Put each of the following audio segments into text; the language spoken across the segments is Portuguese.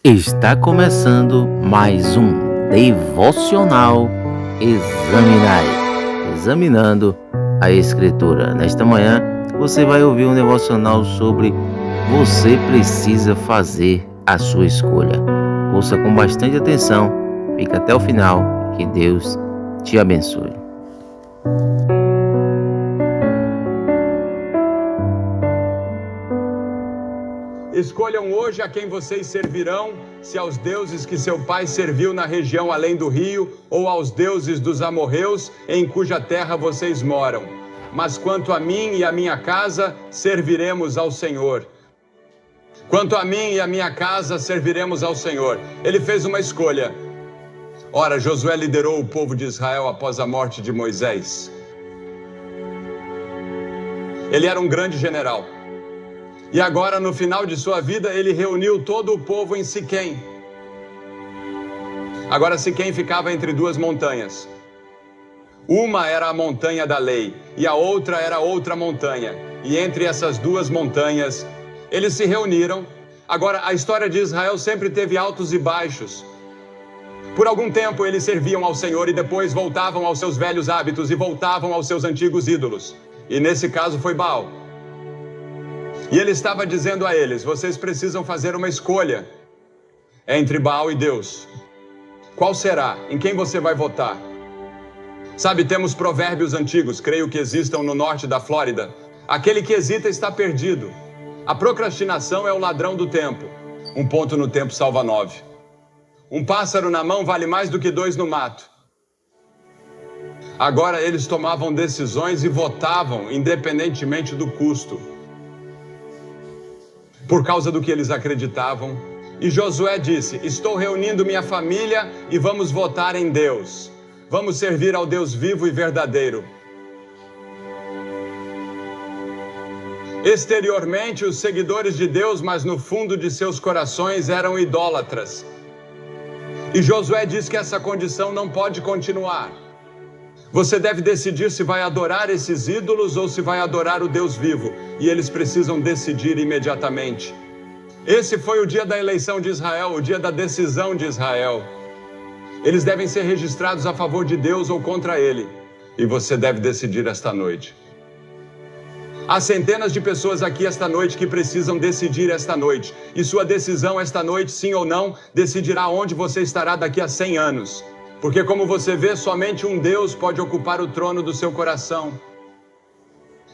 Está começando mais um devocional Examinai, examinando a Escritura. Nesta manhã, você vai ouvir um devocional sobre você precisa fazer a sua escolha. Ouça com bastante atenção, fica até o final, que Deus te abençoe. Escolham hoje a quem vocês servirão, se aos deuses que seu pai serviu na região além do rio, ou aos deuses dos amorreus, em cuja terra vocês moram. Mas quanto a mim e a minha casa, serviremos ao Senhor. Quanto a mim e a minha casa, serviremos ao Senhor. Ele fez uma escolha. Ora, Josué liderou o povo de Israel após a morte de Moisés. Ele era um grande general. E agora, no final de sua vida, ele reuniu todo o povo em Siquém. Agora, Siquém ficava entre duas montanhas. Uma era a montanha da lei e a outra era outra montanha. E entre essas duas montanhas, eles se reuniram. Agora, a história de Israel sempre teve altos e baixos. Por algum tempo, eles serviam ao Senhor e depois voltavam aos seus velhos hábitos e voltavam aos seus antigos ídolos. E nesse caso foi Baal. E ele estava dizendo a eles: vocês precisam fazer uma escolha entre Baal e Deus. Qual será? Em quem você vai votar? Sabe, temos provérbios antigos, creio que existam no norte da Flórida. Aquele que hesita está perdido. A procrastinação é o ladrão do tempo. Um ponto no tempo salva 9. Um pássaro na mão vale mais do que 2 no mato. Agora eles tomavam decisões e votavam independentemente do custo, por causa do que eles acreditavam. E Josué disse: estou reunindo minha família e vamos votar em Deus. Vamos servir ao Deus vivo e verdadeiro. Exteriormente, os seguidores de Deus, mas no fundo de seus corações eram idólatras. E Josué diz que essa condição não pode continuar. Você deve decidir se vai adorar esses ídolos ou se vai adorar o Deus vivo. E eles precisam decidir imediatamente. Esse foi o dia da eleição de Israel, o dia da decisão de Israel. Eles devem ser registrados a favor de Deus ou contra ele. E você deve decidir esta noite. Há centenas de pessoas aqui esta noite que precisam decidir esta noite. E sua decisão esta noite, sim ou não, decidirá onde você estará daqui a 100 anos. Porque, como você vê, somente um Deus pode ocupar o trono do seu coração.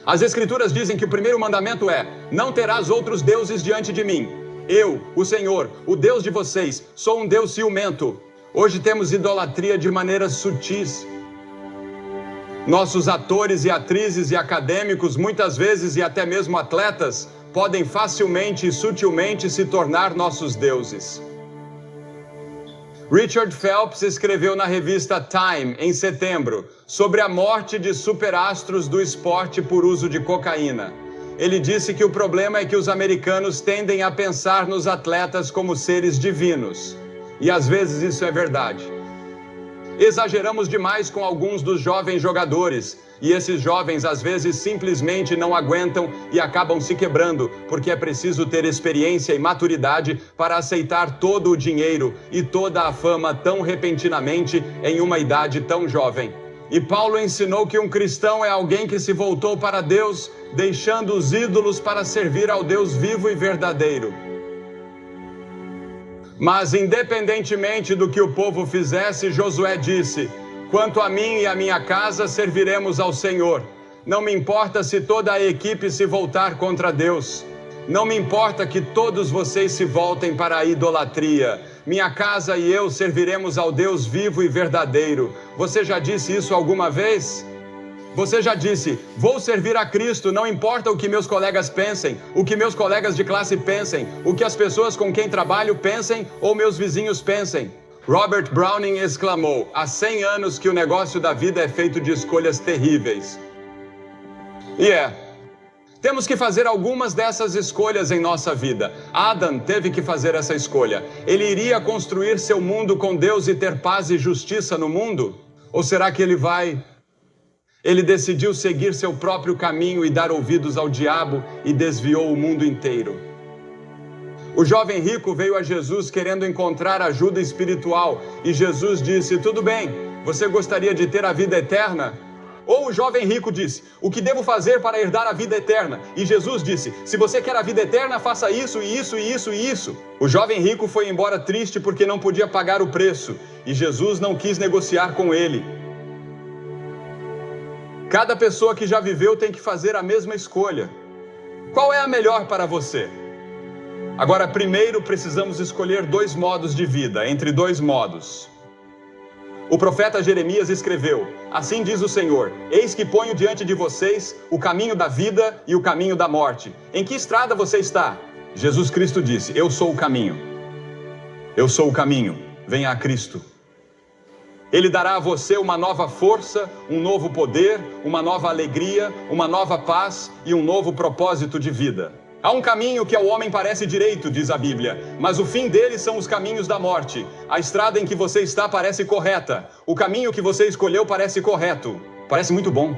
As Escrituras dizem que o primeiro mandamento é: não terás outros deuses diante de mim. Eu, o Senhor, o Deus de vocês, sou um Deus ciumento. Hoje temos idolatria de maneiras sutis. Nossos atores e atrizes e acadêmicos, muitas vezes e até mesmo atletas, podem facilmente e sutilmente se tornar nossos deuses. Richard Phelps escreveu na revista Time, em setembro, sobre a morte de superastros do esporte por uso de cocaína. Ele disse que o problema é que os americanos tendem a pensar nos atletas como seres divinos. E às vezes isso é verdade. Exageramos demais com alguns dos jovens jogadores, e esses jovens às vezes simplesmente não aguentam e acabam se quebrando, porque é preciso ter experiência e maturidade para aceitar todo o dinheiro e toda a fama tão repentinamente em uma idade tão jovem. E Paulo ensinou que um cristão é alguém que se voltou para Deus, deixando os ídolos para servir ao Deus vivo e verdadeiro. Mas independentemente do que o povo fizesse, Josué disse: quanto a mim e a minha casa, serviremos ao Senhor. Não me importa se toda a equipe se voltar contra Deus. Não me importa que todos vocês se voltem para a idolatria. Minha casa e eu serviremos ao Deus vivo e verdadeiro. Você já disse isso alguma vez? Você já disse: vou servir a Cristo, não importa o que meus colegas pensem, o que meus colegas de classe pensem, o que as pessoas com quem trabalho pensem ou meus vizinhos pensem. Robert Browning exclamou: há 100 anos que o negócio da vida é feito de escolhas terríveis. Temos que fazer algumas dessas escolhas em nossa vida. Adam teve que fazer essa escolha. Ele iria construir seu mundo com Deus e ter paz e justiça no mundo? Ou será que ele decidiu seguir seu próprio caminho e dar ouvidos ao diabo e desviou o mundo inteiro? O jovem rico veio a Jesus querendo encontrar ajuda espiritual e Jesus disse: tudo bem, você gostaria de ter a vida eterna? Ou o jovem rico disse: o que devo fazer para herdar a vida eterna? E Jesus disse: se você quer a vida eterna, faça isso, e isso, e isso, e isso. O jovem rico foi embora triste porque não podia pagar o preço e Jesus não quis negociar com ele. Cada pessoa que já viveu tem que fazer a mesma escolha. Qual é a melhor para você? Agora, primeiro precisamos escolher dois modos de vida, entre dois modos. O profeta Jeremias escreveu: assim diz o Senhor, eis que ponho diante de vocês o caminho da vida e o caminho da morte. Em que estrada você está? Jesus Cristo disse: eu sou o caminho. Eu sou o caminho. Venha a Cristo. Ele dará a você uma nova força, um novo poder, uma nova alegria, uma nova paz e um novo propósito de vida. Há um caminho que ao homem parece direito, diz a Bíblia, mas o fim dele são os caminhos da morte. A estrada em que você está parece correta. O caminho que você escolheu parece correto. Parece muito bom.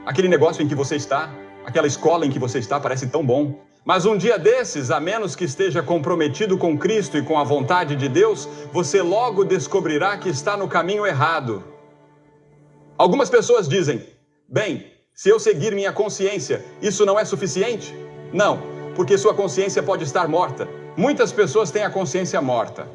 Aquele negócio em que você está, aquela escola em que você está parece tão bom. Mas um dia desses, a menos que esteja comprometido com Cristo e com a vontade de Deus, você logo descobrirá que está no caminho errado. Algumas pessoas dizem: bem, se eu seguir minha consciência, isso não é suficiente? Não, porque sua consciência pode estar morta. Muitas pessoas têm a consciência morta.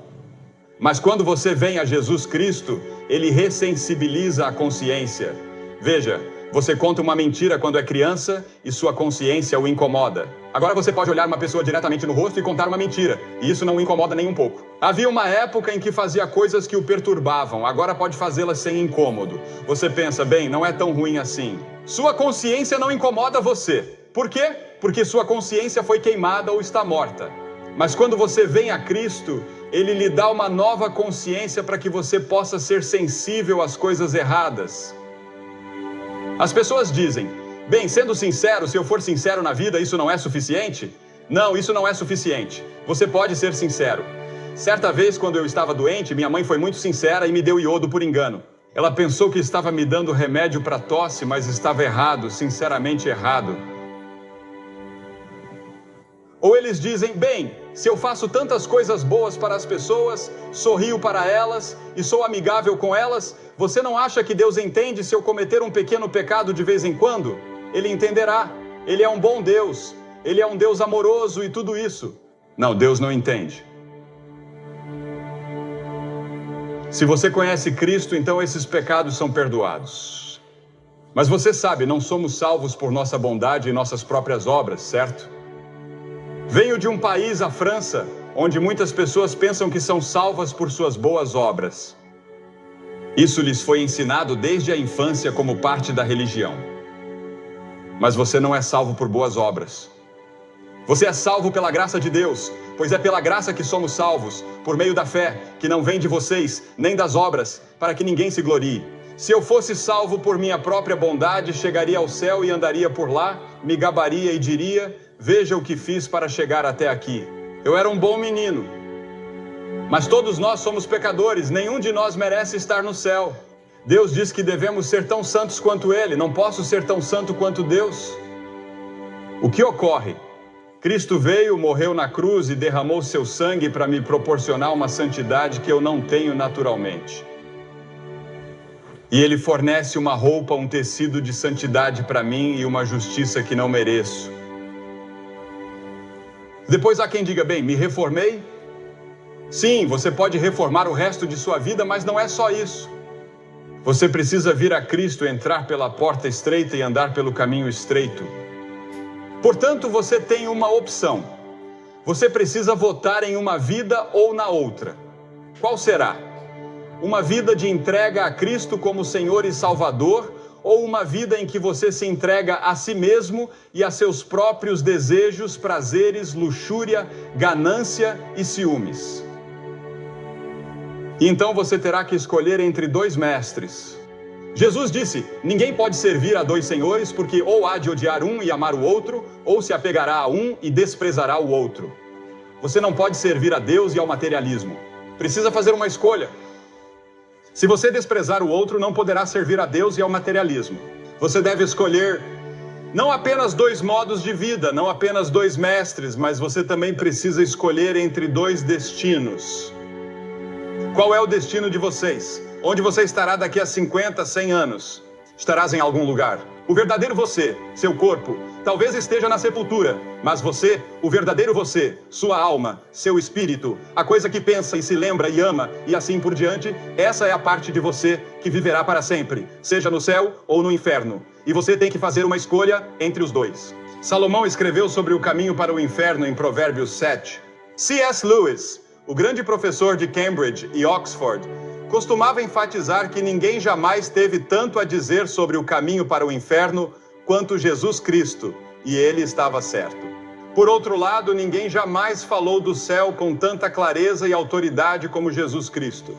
Mas quando você vem a Jesus Cristo, Ele ressensibiliza a consciência. Veja, você conta uma mentira quando é criança e sua consciência o incomoda. Agora você pode olhar uma pessoa diretamente no rosto e contar uma mentira, e isso não o incomoda nem um pouco. Havia uma época em que fazia coisas que o perturbavam, agora pode fazê-las sem incômodo. Você pensa: bem, não é tão ruim assim. Sua consciência não incomoda você. Por quê? Porque sua consciência foi queimada ou está morta. Mas quando você vem a Cristo, Ele lhe dá uma nova consciência para que você possa ser sensível às coisas erradas. As pessoas dizem: bem, sendo sincero, se eu for sincero na vida, isso não é suficiente? Não, isso não é suficiente. Você pode ser sincero. Certa vez, quando eu estava doente, minha mãe foi muito sincera e me deu iodo por engano. Ela pensou que estava me dando remédio para tosse, mas estava errado, sinceramente errado. Ou eles dizem: bem, se eu faço tantas coisas boas para as pessoas, sorrio para elas e sou amigável com elas, você não acha que Deus entende se eu cometer um pequeno pecado de vez em quando? Ele entenderá. Ele é um bom Deus. Ele é um Deus amoroso e tudo isso. Não, Deus não entende. Se você conhece Cristo, então esses pecados são perdoados. Mas você sabe, não somos salvos por nossa bondade e nossas próprias obras, certo? Venho de um país, a França, onde muitas pessoas pensam que são salvas por suas boas obras. Isso lhes foi ensinado desde a infância como parte da religião. Mas você não é salvo por boas obras. Você é salvo pela graça de Deus, pois é pela graça que somos salvos, por meio da fé, que não vem de vocês, nem das obras, para que ninguém se glorie. Se eu fosse salvo por minha própria bondade, chegaria ao céu e andaria por lá, me gabaria e diria: veja o que fiz para chegar até aqui. Eu era um bom menino. Mas todos nós somos pecadores, nenhum de nós merece estar no céu. Deus diz que devemos ser tão santos quanto Ele, não posso ser tão santo quanto Deus. O que ocorre? Cristo veio, morreu na cruz e derramou seu sangue para me proporcionar uma santidade que eu não tenho naturalmente. E Ele fornece uma roupa, um tecido de santidade para mim e uma justiça que não mereço. Depois há quem diga: bem, me reformei? Sim, você pode reformar o resto de sua vida, mas não é só isso. Você precisa vir a Cristo, entrar pela porta estreita e andar pelo caminho estreito. Portanto, você tem uma opção. Você precisa votar em uma vida ou na outra. Qual será? Uma vida de entrega a Cristo como Senhor e Salvador, ou uma vida em que você se entrega a si mesmo e a seus próprios desejos, prazeres, luxúria, ganância e ciúmes? E então você terá que escolher entre dois mestres. Jesus disse: ninguém pode servir a dois senhores, porque ou há de odiar um e amar o outro, ou se apegará a um e desprezará o outro. Você não pode servir a Deus e ao materialismo. Precisa fazer uma escolha. Se você desprezar o outro, não poderá servir a Deus e ao materialismo. Você deve escolher Não apenas dois modos de vida, não apenas dois mestres, mas você também precisa escolher entre dois destinos. Qual é o destino de vocês? Onde você estará daqui a 50, 100 anos? Estarás em algum lugar. O verdadeiro você, seu corpo, talvez esteja na sepultura, mas você, o verdadeiro você, sua alma, seu espírito, a coisa que pensa e se lembra e ama e assim por diante, essa é a parte de você que viverá para sempre, seja no céu ou no inferno. E você tem que fazer uma escolha entre os dois. Salomão escreveu sobre o caminho para o inferno em Provérbios 7. C.S. Lewis, o grande professor de Cambridge e Oxford, costumava enfatizar que ninguém jamais teve tanto a dizer sobre o caminho para o inferno quanto Jesus Cristo, e ele estava certo. Por outro lado, ninguém jamais falou do céu com tanta clareza e autoridade como Jesus Cristo.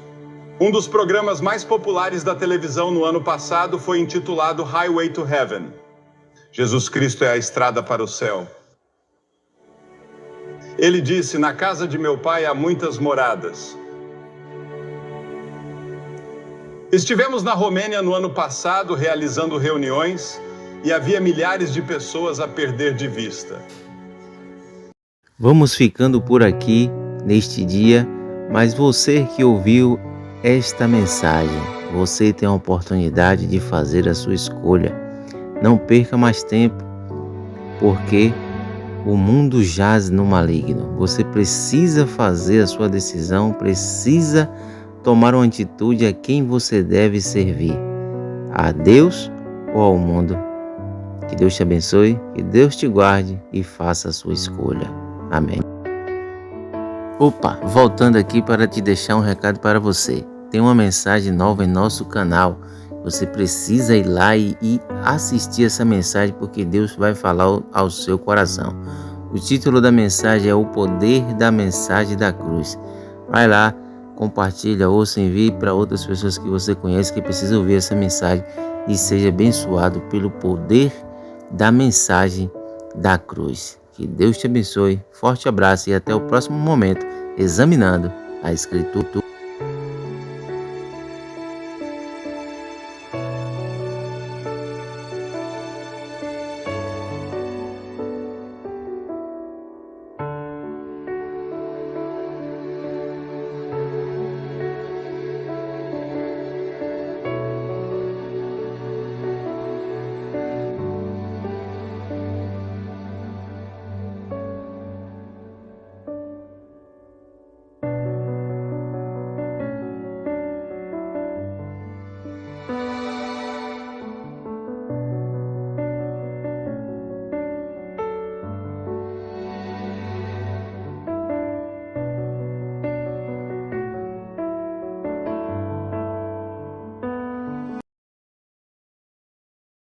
Um dos programas mais populares da televisão no ano passado foi intitulado Highway to Heaven. Jesus Cristo é a estrada para o céu. Ele disse: "Na casa de meu pai há muitas moradas." Estivemos na Romênia no ano passado realizando reuniões e havia milhares de pessoas a perder de vista. Vamos ficando por aqui neste dia, mas você que ouviu esta mensagem, você tem a oportunidade de fazer a sua escolha. Não perca mais tempo, porque o mundo jaz no maligno. Você precisa fazer a sua decisão, precisa tomar uma atitude a quem você deve servir, a Deus ou ao mundo. Que Deus te abençoe, que Deus te guarde e faça a sua escolha. Amém. Voltando aqui para te deixar um recado para você. Tem uma mensagem nova em nosso canal. Você precisa ir lá e assistir essa mensagem, porque Deus vai falar ao seu coração. O título da mensagem é O Poder da Mensagem da Cruz. Vai lá, compartilha, ouça, envie para outras pessoas que você conhece que precisam ouvir essa mensagem e seja abençoado pelo poder da mensagem da cruz. Que Deus te abençoe, forte abraço e até o próximo momento examinando a Escritura.